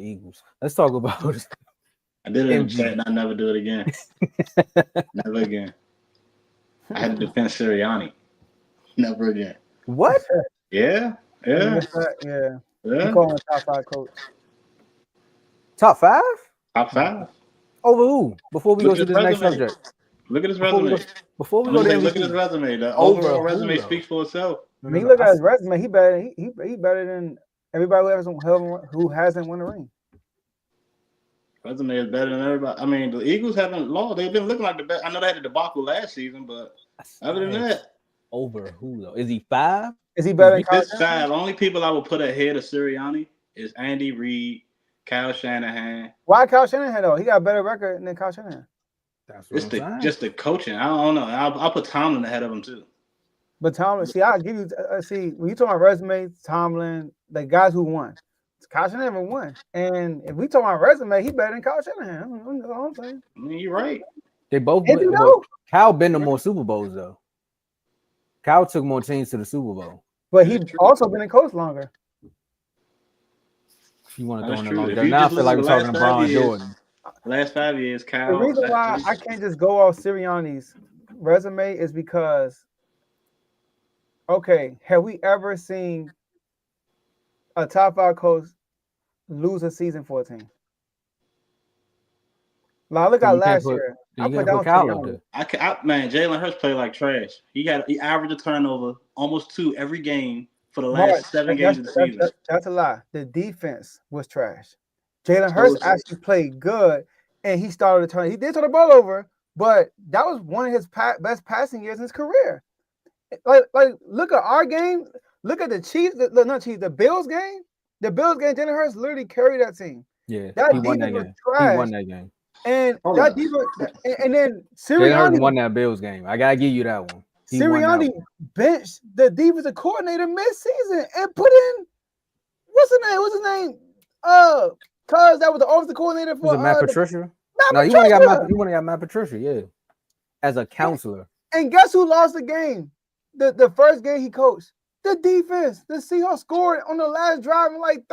Eagles. Let's talk about I did it in chat, MV. and I never do it again. Never again. I had to defend Sirianni. Never again. What? Yeah, You yeah, missed that? Yeah. You yeah. call him a top 5 coach. Top 5? Top five. Over who? Before we go Look at to his this next resume. subject. Look at his Before we go resume. before we I'm go just to saying, look at his MVP. resume. The Over overall who resume though? speaks for itself. No, I no, mean, you no. look at his resume. He better. He better than everybody who hasn't won a ring. Resume is better than everybody. I mean, the Eagles haven't lost. They've been looking like the best. I know they had a debacle last season, but other than Yes. that, Over who though? Is he 5? Is he Because better than we Kyle this Shanahan? five only people I would put ahead of Sirianni is Andy Reid, Kyle Shanahan. Why Kyle Shanahan though? He got a better record than Kyle Shanahan. that's what Just I'm the saying. just the coaching. I don't know. I'll put Tomlin ahead of him too. But Tomlin, see, I'll give you. See, when you talk about resume, Tomlin, the guys who won, Kyle Shanahan never won. And if we talk about resume, he better than Kyle Shanahan. That's all I'm saying. I mean, you're right. They both Is he well, though? Kyle been to more Super Bowls though. Kyle took more teams to the Super Bowl. But That he is true. also been a coach longer. If you want to That throw is in a true. long If term. you Now I just feel look at like the we're talking last to 5 Braun years, Jordan. last 5 years, The Kyle. reason why I can't just go off Sirianni's resume is because, okay, have we ever seen a top 5 coach lose a season for a team? Like, look So at you can't last put year. so I you put can't put down Kyle up Sirianni. there. Man, Jalen Hurts played like trash. He averaged a turnover almost 2 every game for the Mark, last 7 games of the season. that's a lie. The defense was trash. Jalen So Hurts actually played good, and he started to turn. He did turn the ball over, but that was one of his best passing years in his career. Like, look at our game. Look at the Chiefs. Not Chiefs. The Bills game. The Bills game. Jalen Hurts literally carried that team. Yeah, That he won that defense was game. He trash, won that game. and hold that up. defense. And then Jalen Hurts Sirianni won that Bills game. I gotta give you that one. He won that Sirianni one. benched the defensive coordinator mid-season and put in what's his name? What's his name? Cause that was the offensive coordinator Was for it Matt the Patricia? Matt No, he won got Patricia. Matt Patricia, yeah. As a counselor. And guess who lost the game? The first game he coached. The defense. The Seahawks scored on the last drive in like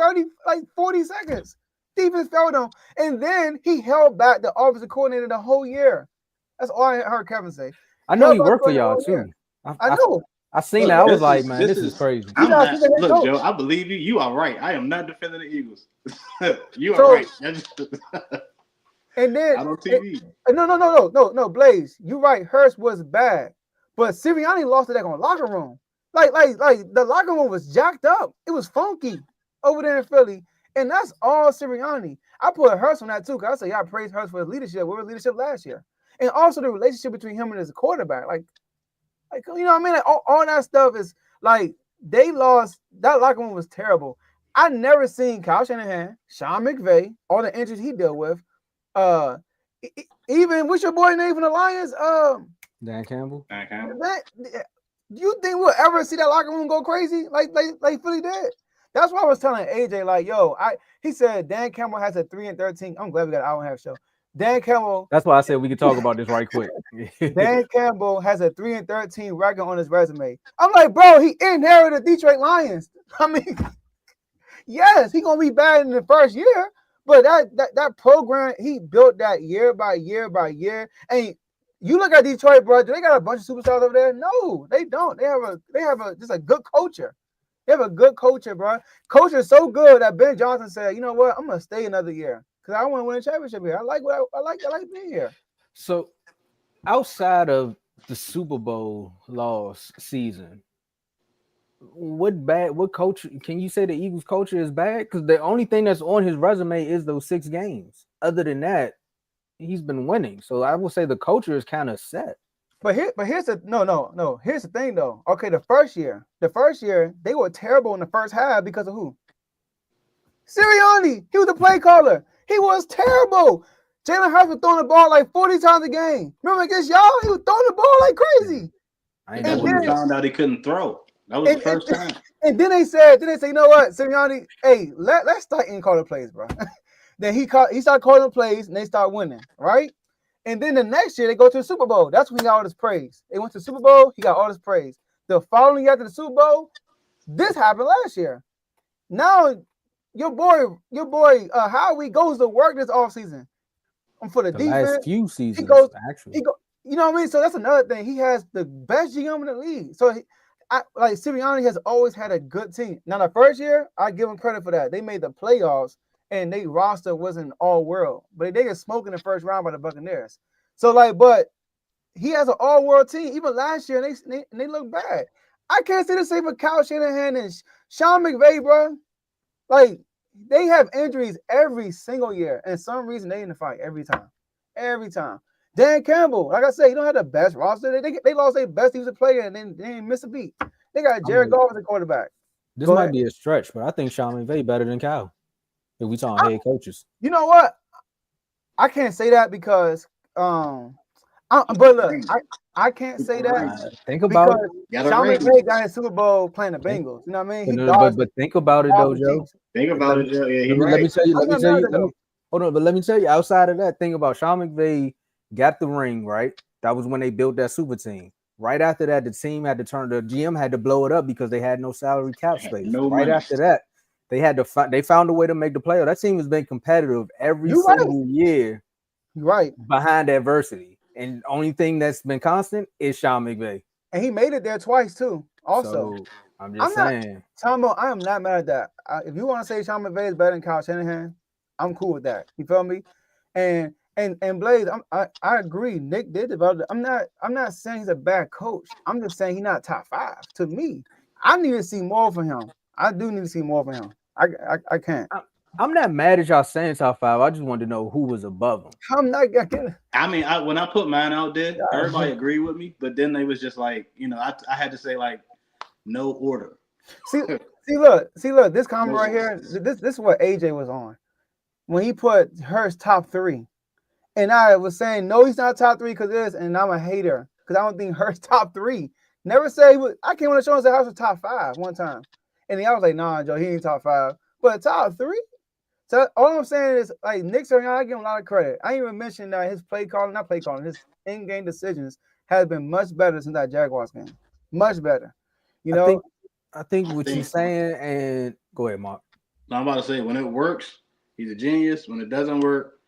40 seconds. Defense failed him. And then he held back the offensive coordinator the whole year. That's all I heard Kevin say. I know Held he back worked for the y'all whole year. too. I know. I seen Look, that. I was this like, is man, this this is is. crazy. He's not assistant head Look, coach. Joe. I believe you. You are right. I am not defending the Eagles. You are So- right. And then Out on TV. no, Blaze, you're right. Hurst was bad, but Sirianni lost it that on locker room. Like the locker room was jacked up. It was funky over there in Philly, and that's all Sirianni. I put Hurst on that too, because I say I praise Hurst for his leadership. What was leadership last year, and also the relationship between him and his quarterback. Like you know what I mean? Like, all that stuff is like they lost. That locker room was terrible. I never seen Kyle Shanahan, Sean McVay, all the injuries he dealt with. Even what's your boy name from the Lions? Dan Campbell. That, you think we'll ever see that locker room go crazy like Philly did? That's why I was telling AJ, like, yo, he said Dan Campbell has a 3-13. I'm glad we got an hour and a half show. Dan Campbell. That's why I said we could talk about this right quick. Dan Campbell has a 3-13 record on his resume. I'm like, bro, he inherited the Detroit Lions. I mean, yes, he's gonna be bad in the first year, but that program he built that year by year by year. And you look at Detroit, bro. Do they got a bunch of superstars over there? No, they don't. They have a just a good culture. They have a good culture, bro. Culture is so good that Ben Johnson said, you know what, I'm gonna stay another year because I want to win a championship here. I like being here. So outside of the Super Bowl loss season, what culture can you say the Eagles culture is bad? Because the only thing that's on his resume is those 6 games. Other than that, he's been winning. So I will say the culture is kind of set. But here's the no. Here's the thing though. Okay, the first year they were terrible in the first half because of who? Sirianni. He was the play caller. He was terrible. Jalen Hurts was throwing the ball like 40 times a game. Remember against y'all? He was throwing the ball like crazy. That's when he found out he couldn't throw. That was the first time. And then they said, you know what, Sirianni, hey, let's start in calling plays, bro. Then he started calling plays and they start winning, right? And then the next year they go to the Super Bowl. That's when he got all this praise. They went to the Super Bowl, he got all this praise. The following year after the Super Bowl, this happened last year. Now your boy, Howie goes to work this offseason for the last defense. few He seasons, goes, actually. you know what I mean? So that's another thing. He has the best GM in the league. So like Sirianni has always had a good team. Now the first year, I give him credit for that. They made the playoffs and they roster wasn't all world, but they get smoked in the first round by the Buccaneers. So like, but he has an all world team. Even last year, they look bad. I can't say the same for Kyle Shanahan and Sean McVay, bro. Like they have injuries every single year, and some reason they in the fight every time, every time. Dan Campbell, like I said, he don't have the best roster. They lost their best defensive player, and then they didn't miss a beat. They got I Jared mean, Goff as a quarterback. this Go might ahead. be a stretch, but I think Sean McVay better than Kyle. If we talking head coaches, You know what? I can't say that because but look, I can't say that think about because it. Sean McVay got his Super Bowl playing the Think, Bengals. You know what I mean? but, He no, but dodged but think about it though, the Joe. Chiefs. Think about it. Yeah, he's Let me right. tell you. Let me tell you. Let me though. hold on. But let me tell you. Outside of that, thing about Sean McVay got the ring right. That was when they built that super team. Right after that, the team had to turn. The GM had to blow it up because they had no salary cap space. No Right money. after that, they had to. They found a way to make the playoff. That team has been competitive every You right. single year You're right. behind adversity, and the only thing that's been constant is Sean McVay. And he made it there twice too. Also, So I'm I'm just not saying. Tomo. I am not mad at that. If you want to say Sean McVay is better than Kyle Shanahan, I'm cool with that. You feel me? And Blaze, I agree. Nick did develop it. I'm not saying he's a bad coach. I'm just saying he's not top 5 to me. I need to see more from him. I do need to see more from him. I can't. I'm not mad at y'all saying top 5. I just wanted to know who was above them. I'm not gonna. I mean, when I put mine out there, everybody agreed with me, but then they was just like, I had to say like no order. See, look. This comment right here. This is what AJ was on when he put Hurst top 3. And I was saying, no, he's not top 3 because this, and I'm a hater because I don't think Hurst top 3. Never say he was. I came on the show and said Hurst was top 5 one time, and then I was like, nah, Joe, he ain't top 5, but top 3. So all I'm saying is, like Nick Sirianni, I give him a lot of credit. I even mentioned that his not play calling, his in-game decisions has been much better since that Jaguars game, much better. You know, I think what you're saying, and go ahead, Mark. I'm about to say when it works, he's a genius. When it doesn't work,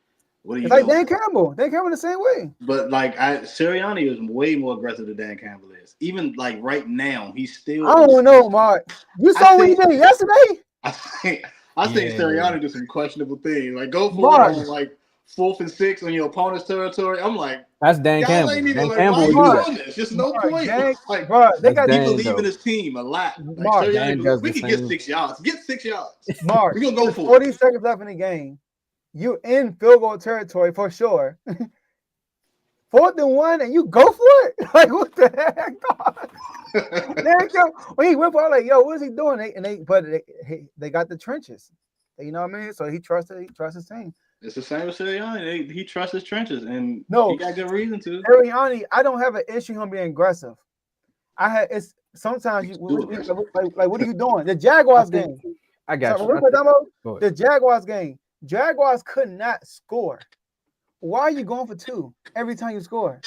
what are you it's like doing? Dan Campbell. Dan Campbell the same way. But like Sirianni is way more aggressive than Dan Campbell is. Even like right now, he's still. I don't know, Mark. You saw what he did yesterday. I think Sirianni did some questionable things. Like go for it on like 4th and 6 on your opponent's territory. I'm like, that's Dan Campbell. Ain't even, Dan like, Campbell why would you do doing that. this? Just no point. Like, bro, they got he believe in his team a lot. Like Sirianni, we can get 6 yards. Get 6 yards. Mark, we're gonna go for 40 seconds left in the game. You in field goal territory for sure. 4th and 1, and you go for it. Like what the heck? When he went for it, like, yo, what is he doing? They got the trenches. You know what I mean? So he trusts his team. It's the same with Sirianni. He trusts his trenches, and he got good reason to. Sirianni, I don't have an issue him being aggressive. It's sometimes like what are you doing? The Jaguars game. I got you. The Jaguars game. Jaguars could not score. Why are you going for 2 every time you score?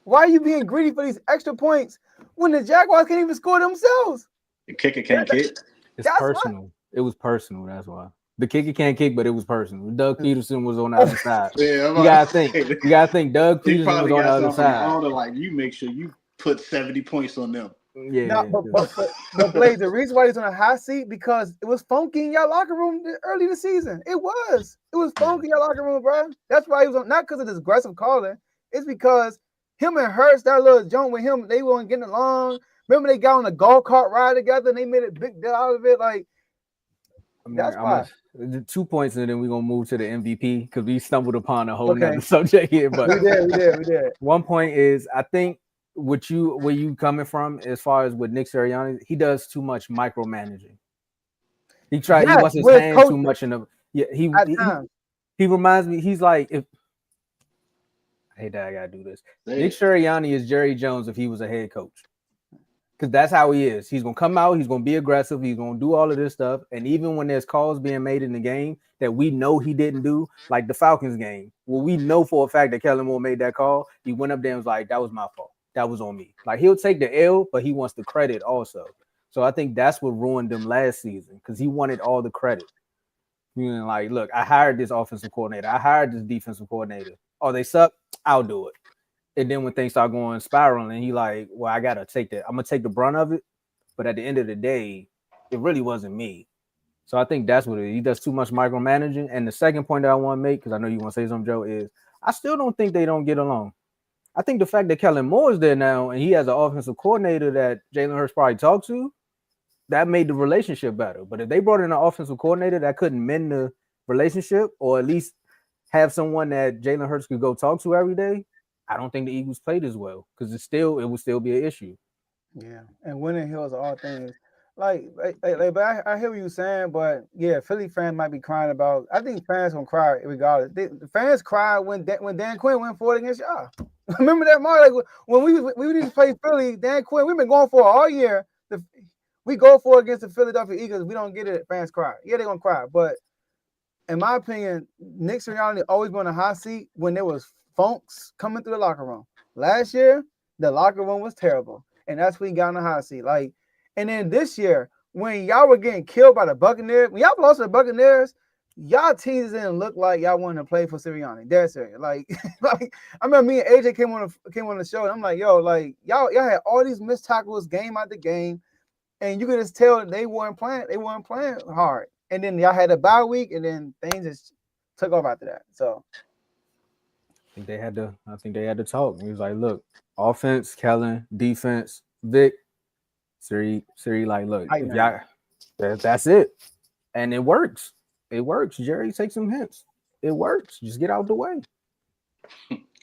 Why are you being greedy for these extra points when the Jaguars can't even score themselves? The kicker can't kick. It's personal. It was personal. That's why. The kicker can't kick, but it was personal. Doug Peterson was on the other side. Yeah, you gotta think. Doug Peterson was on the other side. Like you make sure you put 70 points on them. Yeah. But Blaze, the reason why he's on a hot seat because it was funky in your locker room early this season. It was funky in your locker room, bro. That's why he was on. Not because of this aggressive calling. It's because him and Hurst, that little joint with him, they weren't getting along. Remember they got on a golf cart ride together and they made a big deal out of it. Like that's why. 2 points and then we're gonna move to the MVP because we stumbled upon a whole nother subject here. But we did. 1 point is I think where you coming from as far as with Nick Sirianni, he does too much micromanaging. He wants his hands too much in the he reminds me, he's like I hate that I gotta do this. Nick Sirianni is Jerry Jones if he was a head coach. Because that's how he is. He's going to come out. He's going to be aggressive. He's going to do all of this stuff. And even when there's calls being made in the game that we know he didn't do, like the Falcons game, well, we know for a fact that Kellen Moore made that call. He went up there and was like, that was my fault. That was on me. Like, he'll take the L, but he wants the credit also. So I think that's what ruined them last season because he wanted all the credit. Meaning like, look, I hired this offensive coordinator. I hired this defensive coordinator. Oh, they suck. I'll do it. And then when things start going spiraling, he like, well, I gotta take that. I'm gonna take the brunt of it. But at the end of the day, it really wasn't me. So I think that's what it is. He does too much micromanaging. And the second point that I want to make, because I know you want to say something, Joe, is I still don't think they don't get along. I think the fact that Kellen Moore is there now and he has an offensive coordinator that Jalen Hurts probably talked to, that made the relationship better. But if they brought in an offensive coordinator that couldn't mend the relationship or at least have someone that Jalen Hurts could go talk to every day, I don't think the Eagles played as well because it would still be an issue. Yeah, and winning heals all things. But I hear what you're saying, but yeah, Philly fans might be crying about. I think fans gonna cry regardless. The fans cried when Dan Quinn went for it against y'all. Remember that, Mark? Like when we didn't play Philly, Dan Quinn, we've been going for it all year. We go for it against the Philadelphia Eagles. We don't get it. Fans cry. Yeah, they're gonna cry. But in my opinion, Nick Sirianni always been on a hot seat when there was funks coming through the locker room. Last year, the locker room was terrible, and that's when he got on the hot seat. And then this year, when y'all were getting killed by the Buccaneers, when y'all lost to the Buccaneers, y'all teams didn't look like y'all wanted to play for Sirianni. Dead serious. I remember me and AJ came on the show, and I'm like, yo, like y'all had all these missed tackles game after game, and you could just tell they weren't playing. They weren't playing hard. And then y'all had a bye week, and then things just took off after that. So I think they had to talk. He was like, look, offense, Kellen, defense, Vic, Siri, like, look, if y'all, that's it. And it works. It works. Jerry, take some hints. It works. Just get out the way.